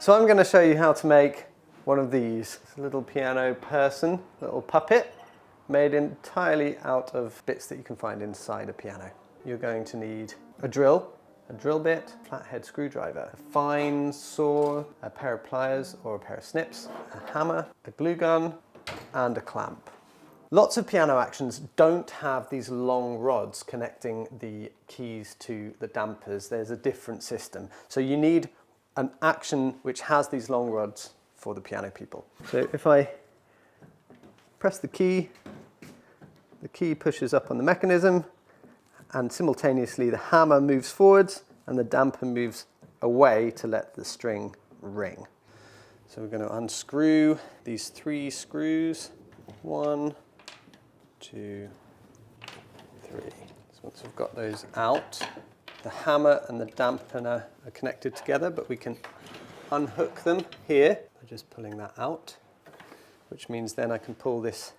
So I'm going to show you how to make one of these. It's a little piano person, little puppet, made entirely out of bits that you can find inside a piano. You're going to need a drill bit, flathead screwdriver, a fine saw, a pair of pliers or a pair of snips, a hammer, a glue gun, and a clamp. Lots of piano actions don't have these long rods connecting the keys to the dampers. There's a different system. So you need an action which has these long rods for the piano people. So if I press the key pushes up on the mechanism, and simultaneously the hammer moves forwards and the damper moves away to let the string ring. So we're going to unscrew these 3 screws. 1, 2, 3. So once we've got those out, the hammer and the dampener are connected together, but we can unhook them here by just pulling that out, which means then I can pull this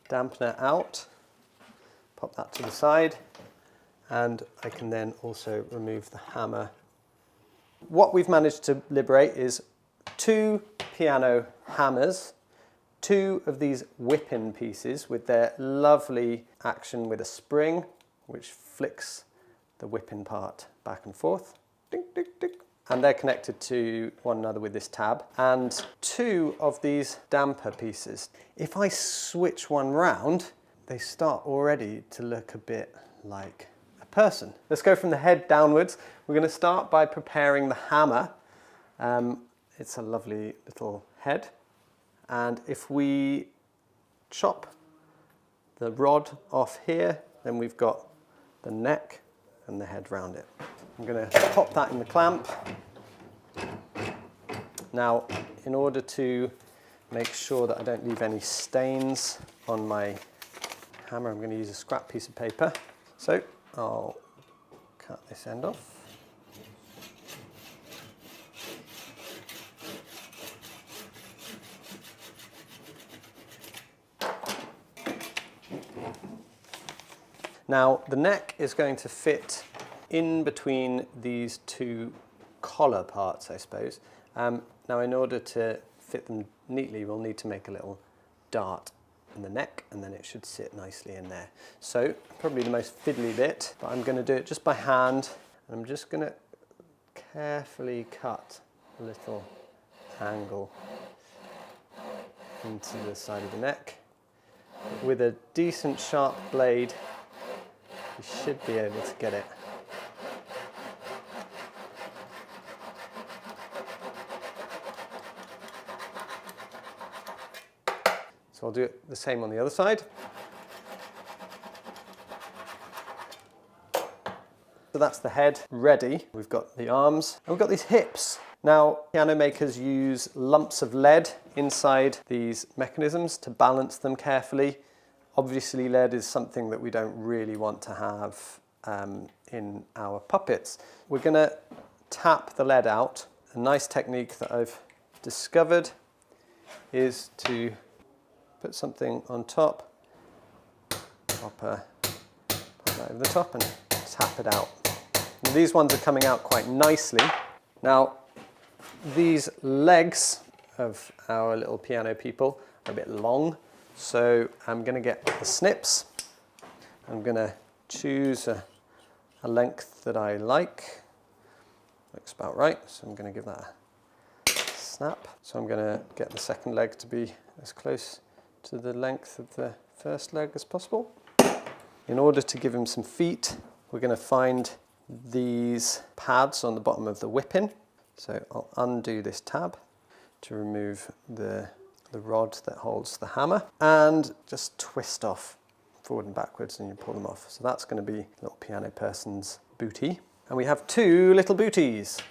dampener out, pop that to the side, and I can then also remove the hammer. What we've managed to liberate is 2 piano hammers, 2 of these whip-in pieces with their lovely action with a spring, which flicks the whip-in part back and forth. Ding, ding, ding. And they're connected to one another with this tab. And 2 of these damper pieces. If I switch one round, they start already to look a bit like a person. Let's go from the head downwards. We're going to start by preparing the hammer. It's a lovely little head. And if we chop the rod off here, then we've got the neck and the head round it. I'm going to pop that in the clamp. Now, in order to make sure that I don't leave any stains on my hammer, I'm going to use a scrap piece of paper. So I'll cut this end off. Now the neck is going to fit in between these 2 collar parts, I suppose. Now in order to fit them neatly, we'll need to make a little dart in the neck, and then it should sit nicely in there. So probably the most fiddly bit, but I'm going to do it just by hand. I'm just going to carefully cut a little angle into the side of the neck. With a decent sharp blade, you should be able to get it. So I'll do it the same on the other side. So that's the head ready. We've got the arms and we've got these hips. Now, piano makers use lumps of lead inside these mechanisms to balance them carefully. Obviously, lead is something that we don't really want to have in our puppets. We're going to tap the lead out. A nice technique that I've discovered is to put something on top, pop that over the top and tap it out. And these ones are coming out quite nicely. Now, these legs of our little piano people are a bit long, so I'm going to get the snips. I'm going to choose a length that I like. Looks about right, so I'm going to give that a snap. So I'm going to get the second leg to be as close to the length of the first leg as possible. In order to give him some feet, we're going to find these pads on the bottom of the whip-in. So I'll undo this tab to remove the rod that holds the hammer and just twist off forward and backwards and you pull them off. So that's going to be little piano person's booty. And we have 2 little booties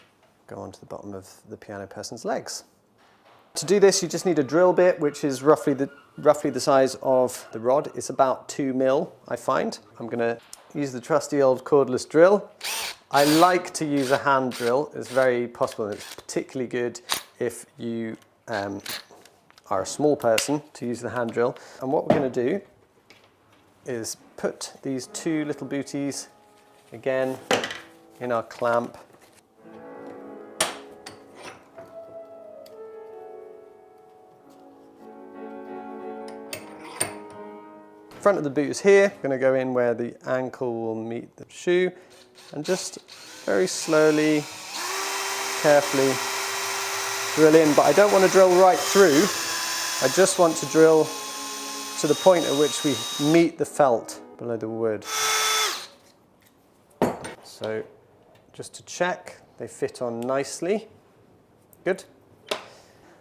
go onto the bottom of the piano person's legs. To do this, you just need a drill bit, which is roughly the size of the rod. It's about 2 mil, I find. I'm going to use the trusty old cordless drill. I like to use a hand drill. It's very possible. It's particularly good if you are a small person to use the hand drill. And what we're going to do is put these 2 little booties again in our clamp. front of the boot is here. I'm going to go in where the ankle will meet the shoe and just very slowly, carefully drill in, but I don't want to drill right through. I just want to drill to the point at which we meet the felt below the wood. So just to check, they fit on nicely. Good.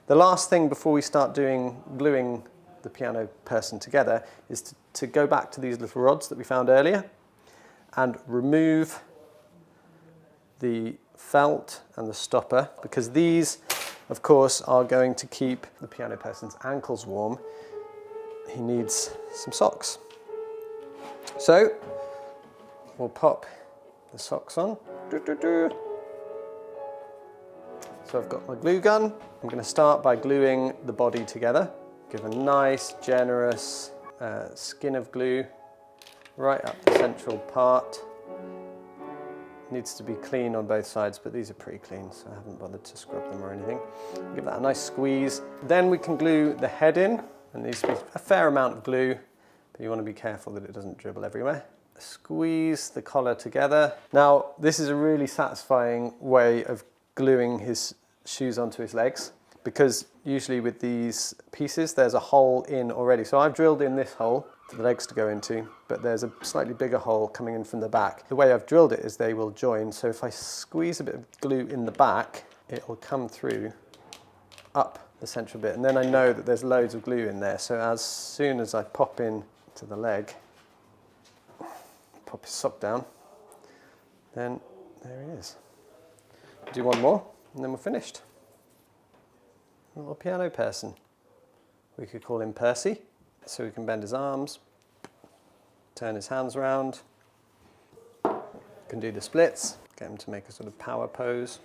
The last thing before we start gluing the piano person together is to go back to these little rods that we found earlier and remove the felt and the stopper, because these, of course, are going to keep the piano person's ankles warm. He needs some socks. So we'll pop the socks on. So I've got my glue gun. I'm going to start by gluing the body together. Give a nice, generous skin of glue right up the central part. Needs to be clean on both sides, but these are pretty clean, so I haven't bothered to scrub them or anything. Give that a nice squeeze. Then we can glue the head in, and there needs to be a fair amount of glue, but you want to be careful that it doesn't dribble everywhere. Squeeze the collar together. Now, this is a really satisfying way of gluing his shoes onto his legs, because usually with these pieces there's a hole in already. So I've drilled in this hole for the legs to go into, but there's a slightly bigger hole coming in from the back. The way I've drilled it is they will join, so if I squeeze a bit of glue in the back, it will come through up the central bit, and then I know that there's loads of glue in there. So as soon as I pop in to the leg, pop his sock down, then there he is. Do one more and then we're finished. A little piano person. We could call him Percy, so he can bend his arms, turn his hands around, can do the splits, get him to make a sort of power pose.